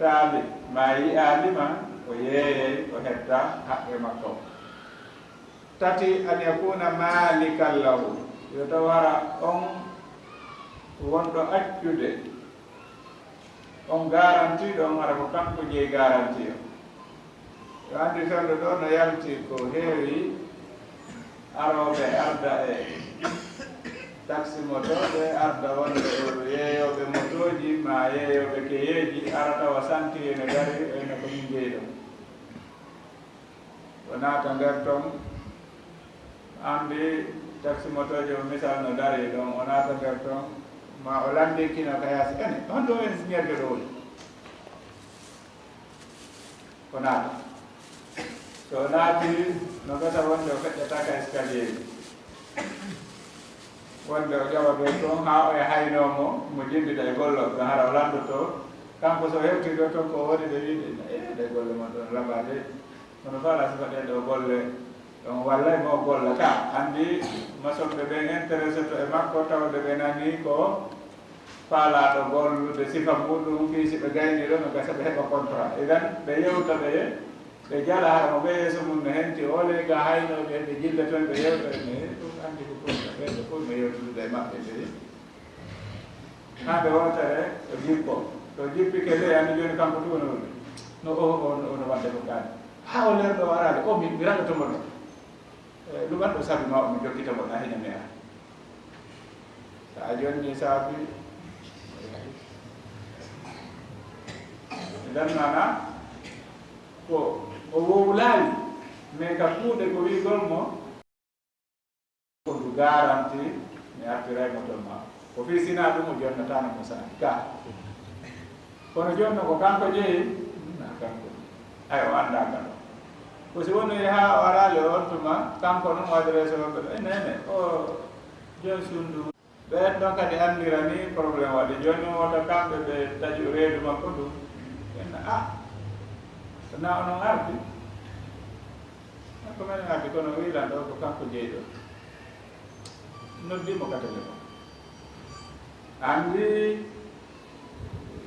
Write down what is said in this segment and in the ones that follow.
hettaali ma yi'aalima o yeeyey o hetta haqqe makko tati an yakuna malikan lahu yo taw hara on wonɗo accude on garantiɗo on hara ko kanko jeeyi garanti o yo anndi fewndo ɗo no yalti ko heewi arooɓe arda e taxi moto ɓe arda wonde yeeyoɓe motoji ma yeeyoɓe keyeji ara tawa santi ene gari ene ko min jeeyi ɗo o naata nder ton anndi taxi motoji o misal no dari ɗon o naata nder ton ma o landinkino ka yaasi ene on ɗo en ñerde ɗo woni o naata so o naati no gasa wonde o feƴƴata ka escalier ji wonde o ƴawa ɓe toon haa o e haynomo mo jindida e golloɓe hara o landoto kanko so hewtiɗo toon ko woni ɓe wiide ɗe golle mon ɗon laɓade kono fala sifa ɗe ɗo golle ɗon wallay mo golla ka anndi masoɓɓe ɓen intéressé to e makko tawde ɓe nani ko faalaɗo gollude sifa muɗum fiisi ɓe gayni ɗo no gasa ɓe heɓa contrat egan ɓe yewta ɓe jala hara mo ɓe yeeso mum no henti ole ga haynoɓe ɓe jilla toon ɓe yewta ne ɗum anndi ko contrat ɓeɗo fof no yewtude e maɓɓe ɓe hande wontere o jippo to jippike nde anndi joni kanko tuunoɗe no ono wadde ko kaani ha o lerɗo arade o mi raɗotomo ɗo ɗumanɗo sabi ma omi jokkitamo ɗa heñami a sa jonni saabi dannana ko o wowlaali mais ka kuuɗe ko wigol mo ko ndu garanti mi artiraymo ton ma ko fi sina ɗum o jonnatano mo saaki ka kono jonno ko kanko jeeyi na kanko ay o annda kan ko si woni ha o araali o on tuma kanko noon o adresse wonɓe ɗo nene o joni sundu ɓen ɗon kadi anndira ni probléme waɗi joni woto kamɓe ɓe taƴu reedu makko ɗum enna na onon ardi ko men ardi kono wiilan ɗo ko kanko jeeyi ɗo noddimo ka téléphone anndi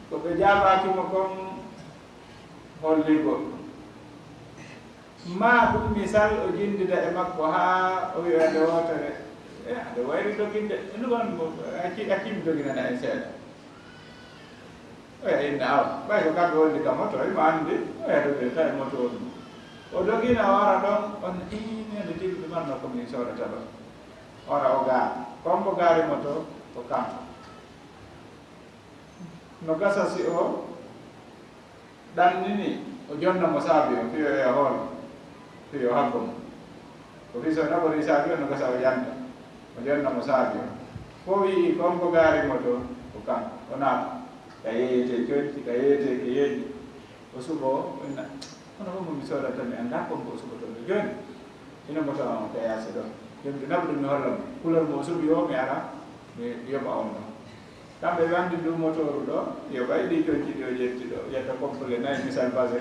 ko ɓe jaabakimo kon holligol ma ɗum misal o jindida e makko haa o wi ande wotere ade wayri doginde ɗugon accimi doginana en seeɗa oya inne awa ɓay ko kamɓe wondi ka moto ma anndi oya dogide tawi moto on o dogina o ara ɗon on nede tigi ɗumanno komin soodata ɗon ora o gaari comme o gaari moto ko kanko no gasa si o ɗannini o jonnamo saabi o fiyo e hoolo fiyo hakko mo ko fi so naɓori saabi o no gasa o yanta o jonnamo saabi o fo wii comme ko gaari moto ko kanko o naata ka yeyete coñci ka yeyete ke yeeƴi o suɓo ina hono fof momi soodata mi annda comme ko o suɓotoɗo joni ino moto on ka yaasi ɗo joni ɓe naɓa ɗum mi hollamo couleur mo o suɓi o mi ara mi yoɓa on ɗo kamɓe ɓe anndi ɗum motoru ɗo yo ɓayɗi coñci ɗi o ƴetti ɗo ƴetta complet nayi misal basé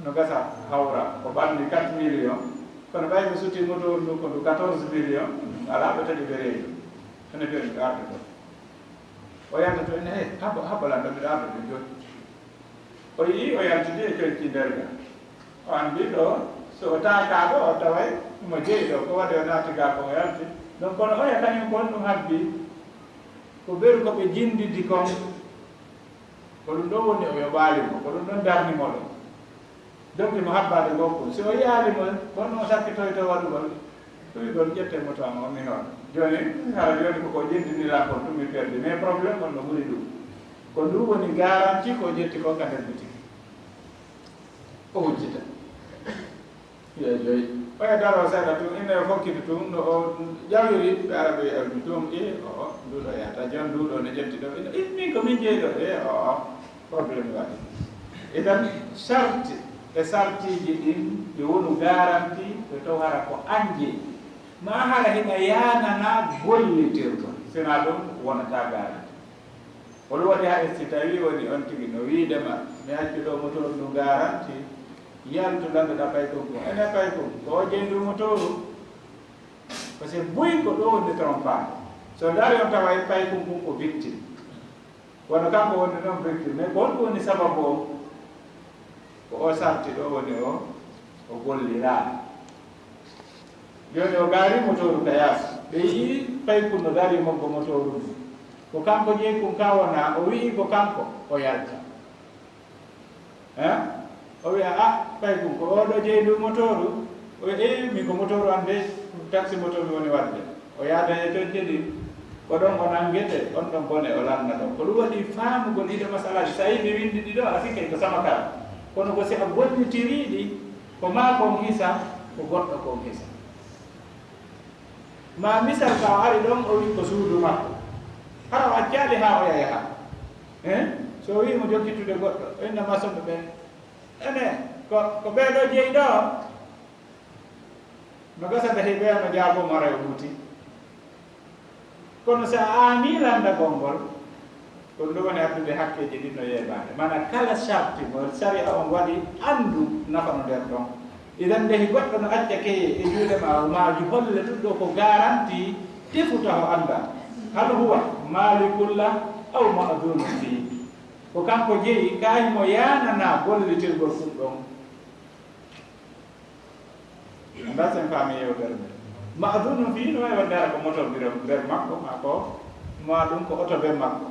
no gasa hawra ko ɓanndi 4 millions kono ɓay ɓe sutti motoru ndu ko ndu 14 millions ala ɓe taƴi ɓe reedu ene joni ɓe arde ɗo o yanta to ene haɓɓalan ɗo mbiɗa arde ɗum joni o yii o yaltidi e coñci nder ga o anndi ɗo so o taaka ɗo o taway mo jeeyi ɗo ko waɗi o naati ga ko o yalti donc kono oya kañum kon ɗum habbi ko ɓeru ko ɓe jindidi kon ko ɗum ɗo woni o yoɓaalimo ko ɗum ɗon darnimo ɗo donc mo habbade gokku si o yiyaalimo kono o sakkitoyto waɗugol ɗuygol ƴette moto am o mi hoon joni hara joni koko jindinira kon ɗum mi perdi mais probléme on no ɓuri ɗum ko ndu woni garanti ko jetti ko ka nder boutique o hujjita yo joyi oya daro seeɗa tum ine fokkiti tum no o ƴawiri ɓe ara ɓe awdi tum o nduɗo yahata joni nduɗo ne ƴetti ɗo ino min ko min jeeyi ɗo probléme waɗi etan charte e sartiji ɗin ɗi wonu garanti ɓe taw hara ko anje ma hara hina yanana gollitirɗo sina ɗum wonata garanti holo waɗi hay si tawi woni on tigi no wiidema mi accu ɗo motoru ndu garanti yaltu landuɗa pay konko ene pay kon ko o jeydu motoru par ce que boyi ko ɗo wonde trompade so dari on tawa e pay konko ko victime wono kanko wonde ɗon victime mais ko honɗum woni sababu o ko o sarti ɗo woni o gollira joni o gaari motoru ka yaas ɓe yii payku no dari mokko motoru ko kanko jeeyi kum ka wona o wii ko kanko o yalta o wiya a paykum ko oɗo jeeyi ndu motoru o min ko motoru ande taxi moto mi woni wadde o yaada e ton jeɗi ko ɗon o nangete on ɗon bone o lanna ɗon ko ɗum waɗi faamugol ɗiɗo masalaji so yi mi windi ɗiɗo a sikkay ko sama kala kono ko si a gollitiriɗi ko ma kon hisa ko goɗɗo kon hisa ma misal ka o ari ɗon o wi ko suudu makko hara o accaali ha o yaha so wi mo jokkitude goɗɗo inna masoɓe ɓen ene ko ɓeeɗo jeeyi ɗo no gasata he ɓeya no jaabo mara o muuti kono so a amilanda gongol ɗum ɗum woni addude hakkeji ɗi no yeeɓade mana kala sarti mo sari a on waɗi andu nafa no nder ɗon idan ndehi goɗɗo no accake e juuɗe ma maji holle ɗum ɗo ko garanti tefuta o anda hal huwa malikullah aw maadunu fi ko kanko jeeyi kayi mo yanana gollitirgol ɗum ɗon anda sen faami yewtere nde maadunu fi no wawi wondera ko moto nder makko ma ko ma ɗum ko oto ɓe makko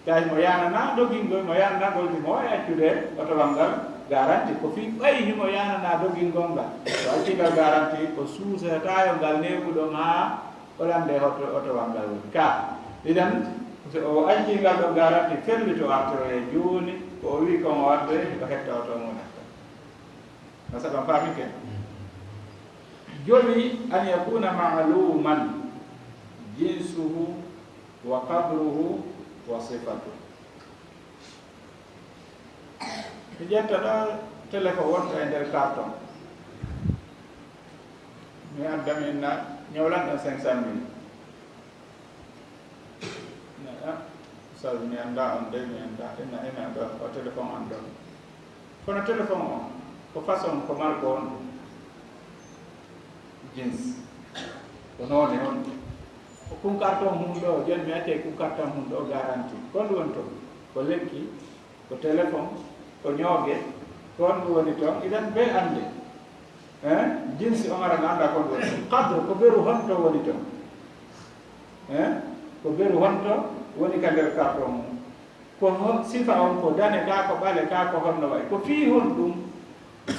kayi mo yanana dogingol mo yanana goldi mo wawi accude otowal ngal garanti ko fi ɓayni mo yanana dogingol ngal so accingal garanti ko suusatayo ngal newuɗon ha olande otowal ngal woni ka idan so o accingal ɗo garanti fellito artoro e joni ko o wi komo wadde ko hetta oto mo natta no saɗon faamike joni an yakuna maaluman jinsuhu wa qadruhu wa sifatu mi ƴetta ɗo téléphone wonta e nder carton mi addamin na ñawlanɗo 500 000 sal mi anda on de mi anda ina ɗo o téléphone an ɗon kono téléphone o ko façon ko marko on jeans ko noone on kum carton hum ɗo joni mi acce kum carton hum ɗo garanti kon ɗum woni toon ko lekki ko téléphone ko ñoogue kon ɗum woni toon idan ɓe ande jinsi o ara no anda kon ɗum woni toon cadre ko ɓeru honto woni toon ko ɓeru honto woni ka nder carton mum ko sifa on ko dane ka ko ɓale ka ko honno way ko fii hon ɗum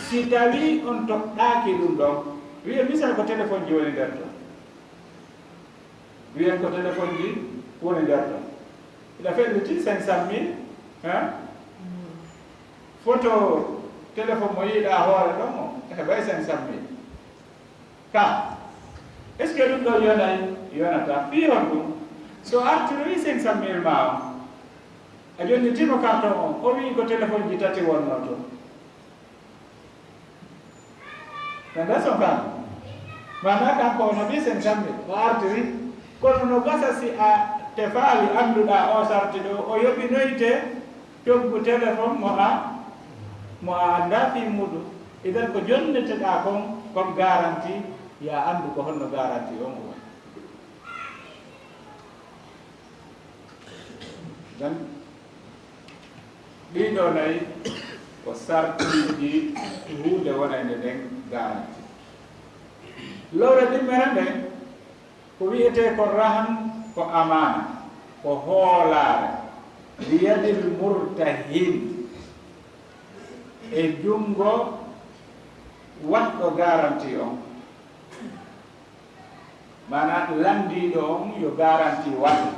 si tawi on toɓɗaki ɗum ɗon wiye misal ko téléphone ji woni nder toon wiyen ko téléphone ji woni nder toon ina felliti 500 000 photo téléphone mo yiiɗa hoore ɗon o heɓay 500 000 ka est ce que ɗum ɗo yonay yonata fii hon ɗum so artiri wi 500 000 ma o a jonnitimo carton on o wi ko téléphone ji tati wonno toon nanda son kam mana kanko ono wi 500 000 o artiri kono no gasa si a tefaali annduɗa o sarti ɗo o yoɓinoyte coggu téléphone mo a annda fi muɗum idan ko jonneteɗa kon comme garanti ya anndu ko honno garanti on o waɗi dan ɗiɗo nayi ko sartiji huunde wonande nden garanti lowre ɗimmere nde ko wiyete ko rahan ko amana ko hoolare liyadil murtahin e jungo waɗɗo garanti on mana landiɗo on yo garanti waɗi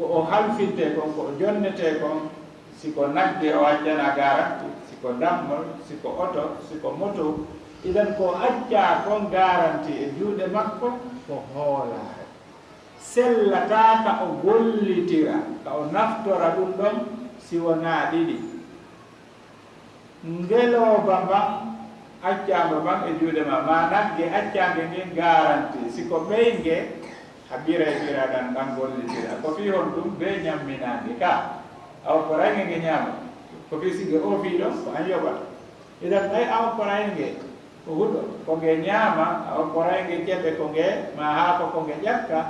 ko o halfinte kon ko o jonnete kon siko nagge o accana garanti siko dammol siko oto siko moto idan ko acca kon garanti e juuɗe makko ko hoolare sellata ka o gollitira ka o naftora ɗum ɗon si wona ɗiɗi ngeloba ban accama ban e juuɗe ma nagge accage ngen garanti siko ɓeyge a ɓiraɗan ɗan gollitira ko fi hon ɗum ɓe ñamminage ka awa korayge nge ñaama ko fi sige o fi ɗon ko an yoɓata idan ɓay awa korayge ko huɗo ko nge ñaama awa korayge keɓe ko nge ma haako ko nge ƴakka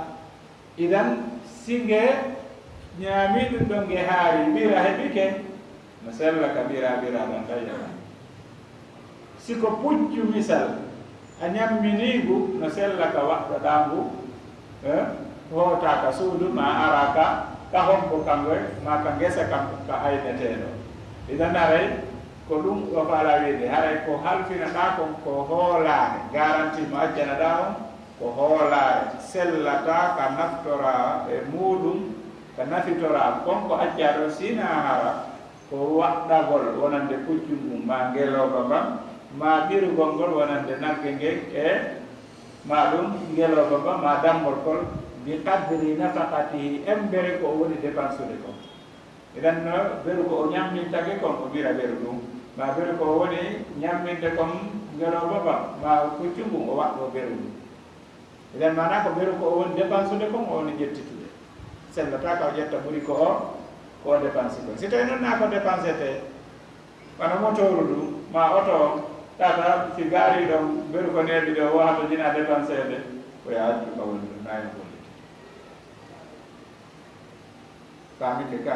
idan si nge ñaami ɗum ɗon nge haari ɓira heɓike no sella ka bira ɗon tayyata siko puccu misal a ñamminigu no sella ka waɗɗoɗa ngu hoota ka suudu ma araka ka honko kangoy ma ka ngesa kam ka ayneteɗo idan aray ko ɗum ɗo faala wiide haray ko halfinaɗa kon ko hoolare garanti mo accanaɗa on ko hoolare sellata ka naftora e muɗum ka nafitora konko accaɗo sina hara ko waɗɗagol wonande puccum ɗum ma ngeloba ba ma ɓirugol ngol wonande nagge nge e ma ɗum ngeloba ba ma dammol kol bi qadri nafaqatihi embere ko woni dépensude ko idan no beru ko o ñammintake kon o ɓira ɓeru ɗum ma beru ko woni ñamminde kon ngeloba ba ma puccum ɗum o waɗɗo ɓeru ɗum idan mana ko ɓeru ko o woni dépensude kon o woni ƴettitude sellata ka o ƴetta ɓuri ko o dépense ko si tawi noon na ko dépensete kono motoru ɗum ma oto tata si gaari ɗon ɓeru ko neeɓi ɗo wo hato jina dépensede koye accu ka woni ɗum nayi gollite faminde ka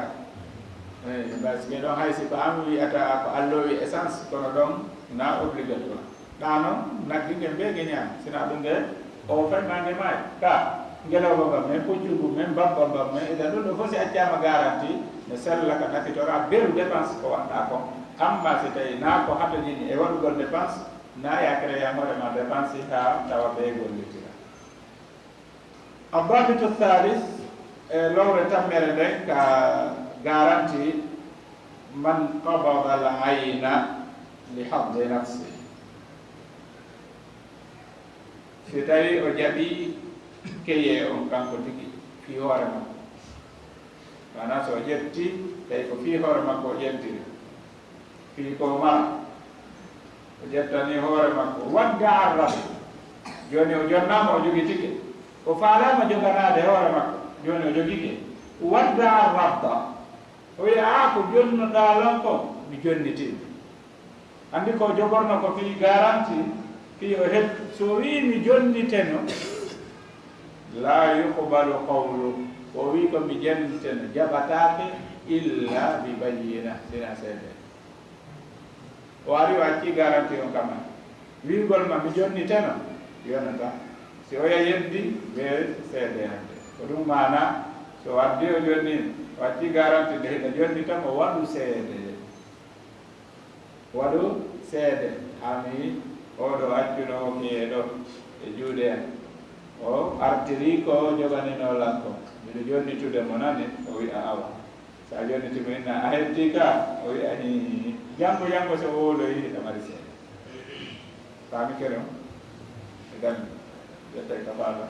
eyi basike ɗon haysi ko an wiyata ko allowi essence kono ɗon na obligatoire ɗa noon nagginge mbege ñaam sina ɗum nde o femmande maayi ka ngeloba ba men puccugu men babba ba men idan ɗum ɗo fof si accama garanti ne sella ka nafitora beru dépense ko waɗɗa kon amma si tawi na ko hato jini e waɗugol dépense na yakere yamorema dépense ha tawa ɓe gollitira abbabitu thalis e lowre tammere nden ka garanti man qabada al ayna li hadde nafsi si tawi o jaɓi keye on kanko tigi fi hoore makko mana so ƴetti tawi ko fi hoore makko o ƴettiri fi ko mara o ƴettani hoore makko wadda arrabe joni o jonnama o jogui tike o faalama joganade hoore makko joni o jogike wadda arrabda o wiya a ko jonnoɗa lon ko mi jonnitimi andi ko jogorno ko fi garanti fi o het so wi mi jonniteno la yuqbalu qawlu o wi ko mi jonniteno jaɓatake illa bi bayyina sina seede o ari o acci garanti on kama wigol ma mi jonniteno yonata si oya yeddi ɓe seede hande ko ɗum mana so waddi o jonni o acci garanti nde hiɗa jonnita o waɗu seede waɗu seede ami oɗo accuno keeɗo e juuɗe en o artiri ko joganino lanko miɗo jonnitude mo nani o wi'a awa sa jonnitimo inna a hetti ka o wi'a hi janggo so woloyi hiɗa mari seeɗa faami kere o e gandi ƴettay ka faala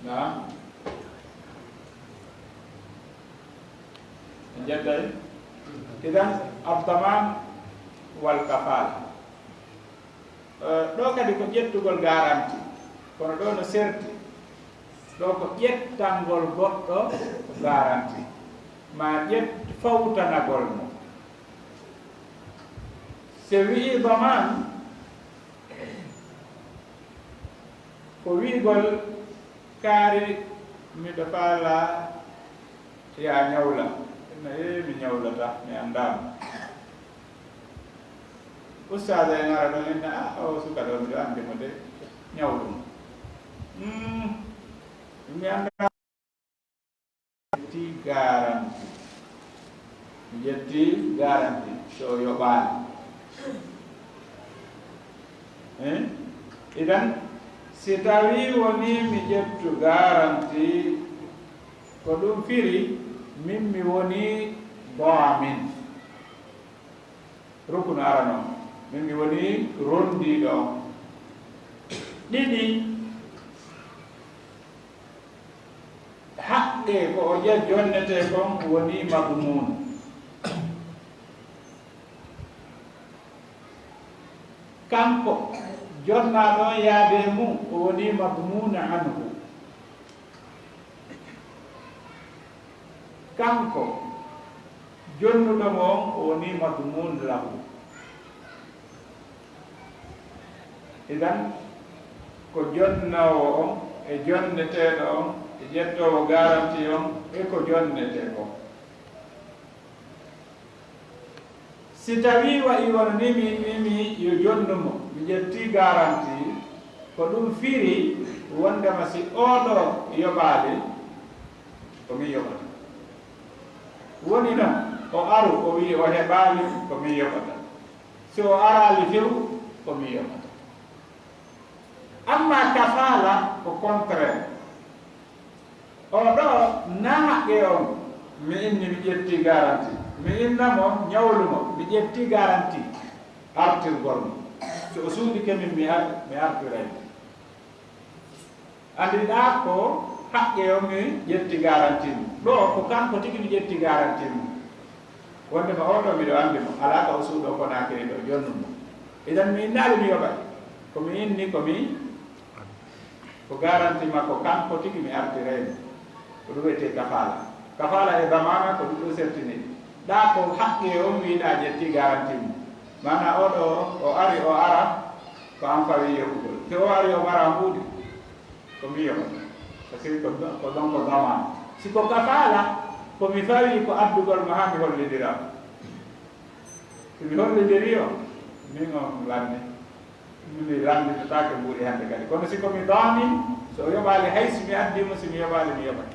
na jettay idan abdaman wal kafala ɗo kadi ko ƴettugol garanti kono ɗo no serti ɗo ko ƴettangol goɗɗo ko garanti ma fawtanagol mo se wii daman ko wiigol kaari miɗo faala ya ñawla ina mi ñawlata mi andama ustade en ara ɗon inna a o suka ɗo miɗo andimo de ñawɗum mi anda jetti garanti mi jetti garanti so yoɓaali idan si tawi woni mi ƴettu garanti ko ɗum firi min mi woni damin rukunu arano min mi woni rondiɗo ɗiɗi haqqe ko o jonnete kon woni madmun kanko jonnaɗo yaade mum o woni madmuna anhu kanko jonnuɗo mo on o woni madmun lahu. idan ko jonnowo on e jonneteɗo on e ƴettowo garanti on e ko jonnete ko. si tawi waɗi wono ni min wimi yo jonnumo mi ƴetti garanti ko ɗum firi wondema si oɗo yoɓali komi yoɓata, woni noon o aru o wi o heɓali komi yoɓata, si o arali few komi yoɓata. amma kafala ko contraire, oɗo na haqqe on mi inni mi ƴetti garanti, mi innamo ñawlumo mi ƴetti garanti artirgol mo, so o suuɗi kemin mi artiray. andiɗa ko haqqe o mi ƴetti garanti mo, ɗo ko kanko tigi mi ƴetti garanti mo, wondema oɗo miɗo andi mo ala ka o suuɗo konakiri ɗo jonnumo. idan mi innali mi yoɓay komi inni ko garanti makko kanko tigi mi artiraymo, ko ɗum wiyete kafala. kafala e damana ko ɗum ɗo sertini ɗa ko haqqe o mi wiɗa ƴetti garanti mo, mana oɗo o ari o ara ko an fawi yoɓugol, te o ari o mara huuɗi komi yoɓata, par ce que ko ɗon ko damana. siko kafala komi fawi ko addugol mo ha mi hollidira, so mi hollidiri o min on landi mi landitotake mbuɗi hande kadi. kono siko mi daamin so o yoɓali hay si mi addimo, si mi yoɓali mi yoɓat,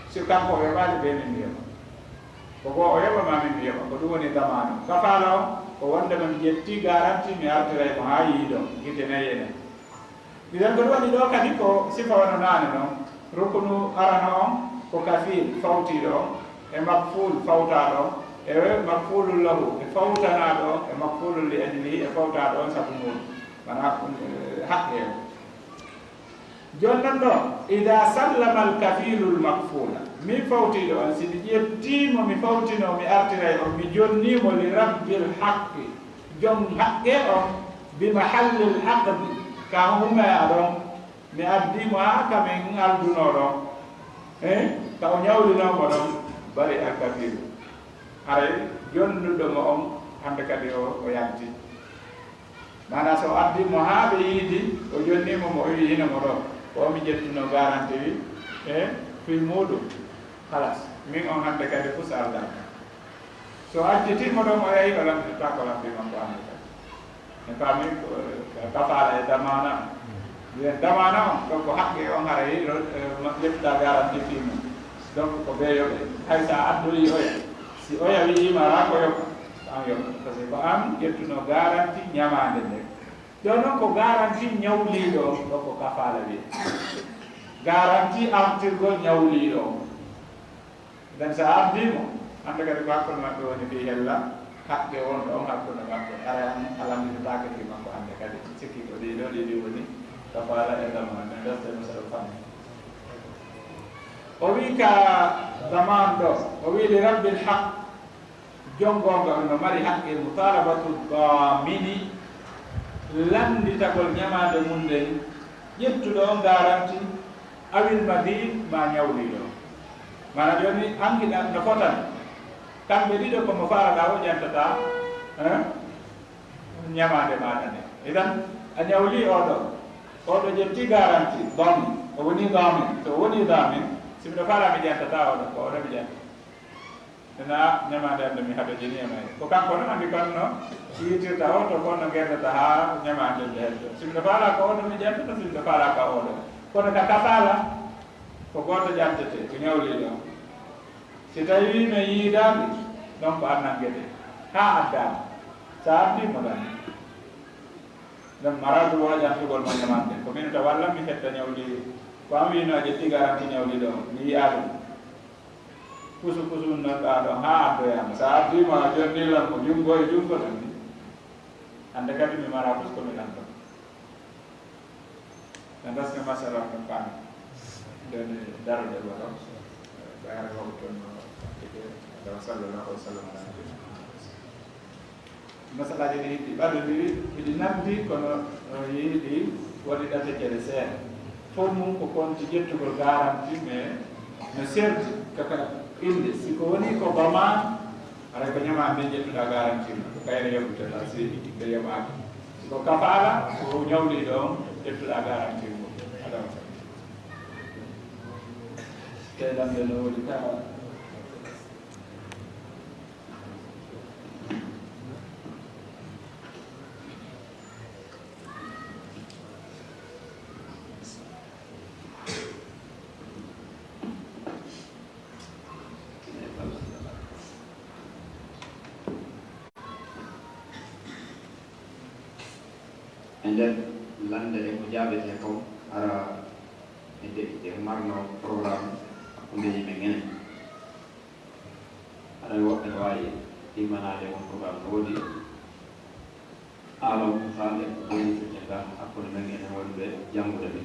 si kanko o yoɓali ɓe min mi yoɓa, ko goo o yoɓama min mi yoɓa, ko ɗum woni damano. kafala o ko wondema mi ƴetti garanti mi artiray mo ha yiiɗo guite nayi enen. ɗiɗen ko ɗum waɗi ɗo kadi ko sifa wono nane noon, rukunu arano on ko kafil fawtiɗo on e makful fawtaɗo on e makfulul lahu e fawtanaɗo on e makfulul li ajlihi e fawtaɗo on sabu muɗum, mana haqqe o. jonnon ɗo ida sallama al kafilul makfula, min fawtiɗo on si mi ƴettimo mi fawtino mi artiray on mi jonnimo li rabbil haqqi, jom haqqe on bi mahallil aqdi ka hume aɗon mi addimo ha kamin alduno ɗon ka o ñawlinomo ɗon bari al kafilu, haray jonnuɗomo on hande kadi o yanti. mana so addimo ha ɓe yiidi o jonnimo mo o wi hinomo ɗo o mi ƴettuno garanti wi e fi muɗum halas min on hande kadi fus aldan. so additimo ɗon o yehi o lamdita ko lambimam ko hande kadi e fami kafala e damana yen damana on donc ko haqqe on haray ƴettuɗa garanti fi mum, donc ko ɓeyoɓe hay sa addori oya, si oya wiima ala ko yoɓa an yoɓa, par ce que ko an ƴettuno garanti ñamande nde. ɗo noon ko garanti ñawliɗo ɗo ko kafala wiye, garanti artirgol ñawliɗo o. den sa ardimo hande kadi ko hakkude maɓɓe woni fi hella haqqe on ɗon hakkude maɓɓe ara alamditotake fi makko hande kadi sikki ko ɗiɗi woni kafala e damane defte musal famille. o wi ka daman ɗo o wi li rabbil haq, jongonga no mari haqqe mutalabatu damini, landitagol ñamade mum nden ƴettuɗo on garanti awil madin ma ñawliɗo, mana joni angiɗa no fotani kamɓe ɗiɗo komo faraɗa o ƴantata ñamade maɗa nde. idan a ñawli oɗo ƴetti garanti dami, o woni damin, so o woni damin si miɗo fara mi ƴantata oɗo ko oɗo mi ƴanta ena ñamade ande mi haɗo jeni e may ko kanko noon andi konno yiitirta o to konno gerdata ha ñamade nde heddo, si miɗo fala ko oɗo mi ƴantata, si miɗo fala ka oɗo, kono ka kafala ko goto ƴantete ko ñawliɗo. si tawi mi yiidaɓe donc annan gueɗe ha addama, sa addimo tan ɗum maradu wo ƴantugol mo ñamande ko min to walla mi hetta ñawli ko an wino ƴetti garanti ñawliɗo mi yiya ɗum pusu nonɗa ɗon ha addoyama, sa addima jonnilan ko jungo e jungo tan ni hande kadi mi mara pus komi ɗan ɗon en dasne masala ko fami nden darude ɗo ɓayare waw toon wa sallallahu wa sallam ala nabiyina masalaji ɗi ɗi ɓaɗodiri iɗi namdi kono yiiɗi waɗi ɗate kede seeɗa fof mum ko konti ƴettugol garanti mais no serdi kaka inde siko woni ko baman ara ko ñama be jettuɗa garanti ko kayre yoɓutata si ɓe yoɓaka siko kafala ko ñawli ɗon jettuɗa garanti ko adama keɗamɓe no woni ka nden lande e ko jaabete kam ara e marno programme hakkunde yimɓe ngene aɗa woɓɓe ne wawi immanade on programme no woodi alam faale bonifirte ga hakkunde men enen wonɓe janngude ɓe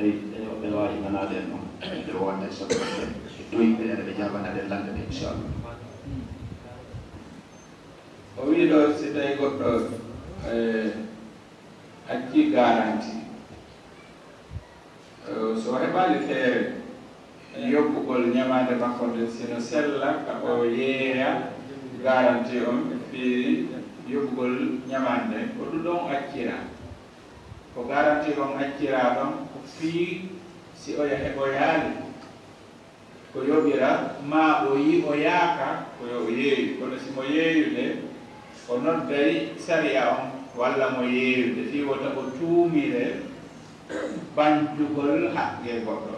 eyi ene woɓɓe ne wawi immanade en ɗon nder wonde soɓe ɗoyɓe ene ɓe jabanade lande ɗe inchallah. o wi ɗo si tawi goɗɗo acci garanti so heɓali feere yoɓɓugol ñamade makko nde sino sella ka o yeeya garanti on fi yoɓɓugol ñamande ko ɗum ɗon accira ko garanti on accira ɗon ko fii si o yaali ko yoɓira ma o yi o yaaka ko yo yeeyu kono simo yeeyude o nodday sariya on walla mo yeeyude fi wota o tuumire banjugol haqqe goɗɗo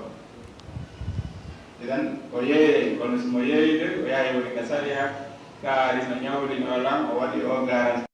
idan o yeeyey kono simo yeeyude o yahi woni ka sariya kaari no ñawli no lam o waɗi o garanti